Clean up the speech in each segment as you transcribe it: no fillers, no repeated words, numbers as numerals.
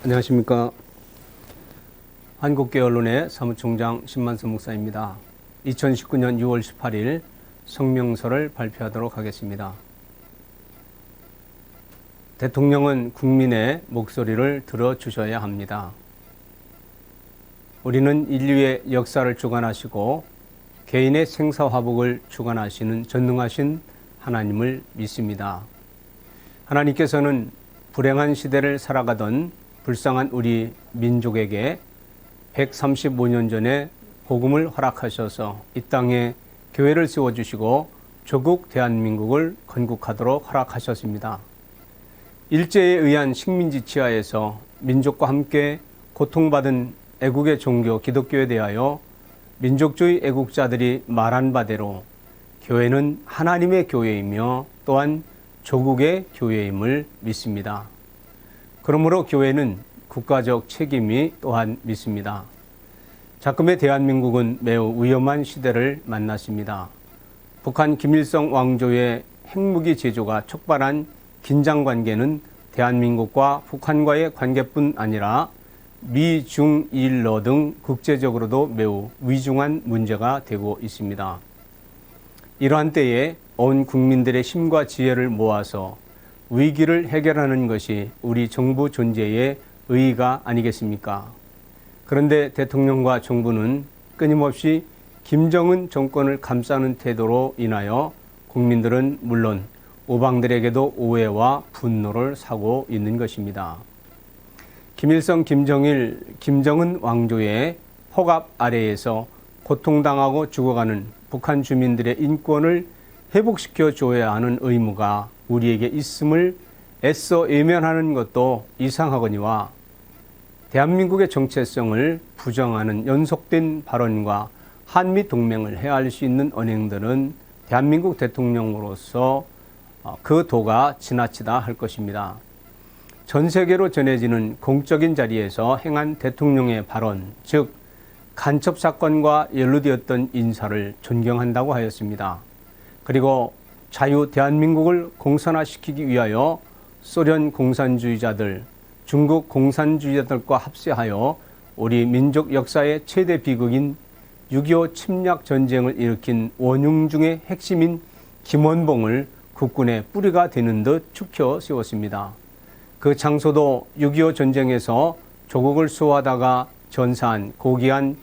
안녕하십니까. 한국교회 언론의 사무총장 신만선 목사입니다. 2019년 6월 18일 성명서를 발표하도록 하겠습니다. 대통령은 국민의 목소리를 들어주셔야 합니다. 우리는 인류의 역사를 주관하시고 개인의 생사화복을 주관하시는 전능하신 하나님을 믿습니다. 하나님께서는 불행한 시대를 살아가던 불쌍한 우리 민족에게 135년 전에 복음을 허락하셔서 이 땅에 교회를 세워주시고 조국 대한민국을 건국하도록 허락하셨습니다. 일제에 의한 식민지 치하에서 민족과 함께 고통받은 애국의 종교 기독교에 대하여 민족주의 애국자들이 말한 바대로 교회는 하나님의 교회이며 또한 조국의 교회임을 믿습니다. 그러므로 교회는 국가적 책임이 또한 믿습니다. 작금의 대한민국은 매우 위험한 시대를 만났습니다. 북한 김일성 왕조의 핵무기 제조가 촉발한 긴장관계는 대한민국과 북한과의 관계뿐 아니라 미, 중, 일러 등 국제적으로도 매우 위중한 문제가 되고 있습니다. 이러한 때에 온 국민들의 힘과 지혜를 모아서 위기를 해결하는 것이 우리 정부 존재의 의의가 아니겠습니까? 그런데 대통령과 정부는 끊임없이 김정은 정권을 감싸는 태도로 인하여 국민들은 물론 우방들에게도 오해와 분노를 사고 있는 것입니다. 김일성, 김정일, 김정은 왕조의 허갑 아래에서 고통당하고 죽어가는 북한 주민들의 인권을 회복시켜 줘야 하는 의무가 우리에게 있음을 애써 외면하는 것도 이상하거니와 대한민국의 정체성을 부정하는 연속된 발언과 한미 동맹을 해할 수 있는 언행들은 대한민국 대통령으로서 그 도가 지나치다 할 것입니다. 전 세계로 전해지는 공적인 자리에서 행한 대통령의 발언, 즉 간첩 사건과 연루되었던 인사를 존경한다고 하였습니다. 그리고 자유 대한민국을 공산화시키기 위하여 소련 공산주의자들, 중국 공산주의자들과 합세하여 우리 민족 역사의 최대 비극인 6.25 침략 전쟁을 일으킨 원흉 중의 핵심인 김원봉을 국군의 뿌리가 되는 듯 축혀 세웠습니다. 그 장소도 6.25 전쟁에서 조국을 수호하다가 전사한 고귀한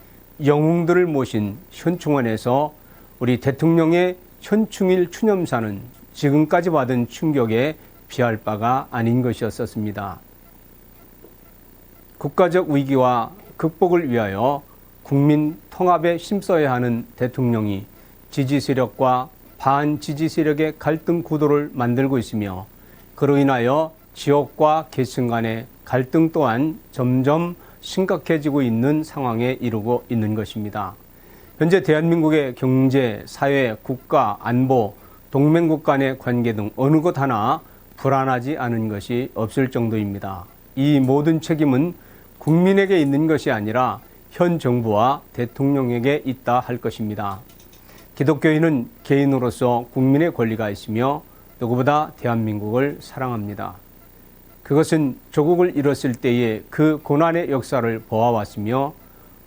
영웅들을 모신 현충원에서 우리 대통령의 현충일 추념사는 지금까지 받은 충격에 비할 바가 아닌 것이었습니다. 국가적 위기와 극복을 위하여 국민 통합에 힘써야 하는 대통령이 지지 세력과 반지지 세력의 갈등 구도를 만들고 있으며 그로 인하여 지역과 계층 간의 갈등 또한 점점 심각해지고 있는 상황에 이르고 있는 것입니다. 현재 대한민국의 경제, 사회, 국가, 안보, 동맹국 간의 관계 등 어느 것 하나 불안하지 않은 것이 없을 정도입니다. 이 모든 책임은 국민에게 있는 것이 아니라 현 정부와 대통령에게 있다 할 것입니다. 기독교인은 개인으로서 국민의 권리가 있으며 누구보다 대한민국을 사랑합니다. 그것은 조국을 잃었을 때의 그 고난의 역사를 보아왔으며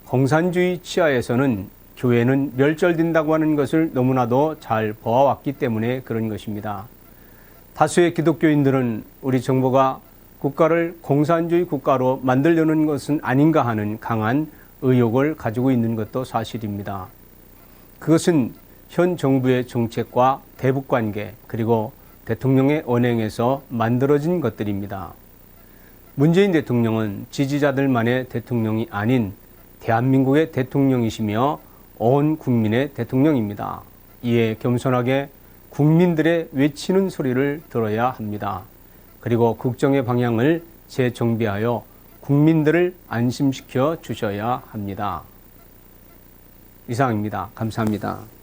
공산주의 치하에서는 교회는 멸절된다고 하는 것을 너무나도 잘 보아왔기 때문에 그런 것입니다. 다수의 기독교인들은 우리 정부가 국가를 공산주의 국가로 만들려는 것은 아닌가 하는 강한 의혹을 가지고 있는 것도 사실입니다. 그것은 현 정부의 정책과 대북관계 그리고 대통령의 언행에서 만들어진 것들입니다. 문재인 대통령은 지지자들만의 대통령이 아닌 대한민국의 대통령이시며 온 국민의 대통령입니다. 이에 겸손하게 국민들의 외치는 소리를 들어야 합니다. 그리고 국정의 방향을 재정비하여 국민들을 안심시켜 주셔야 합니다. 이상입니다. 감사합니다.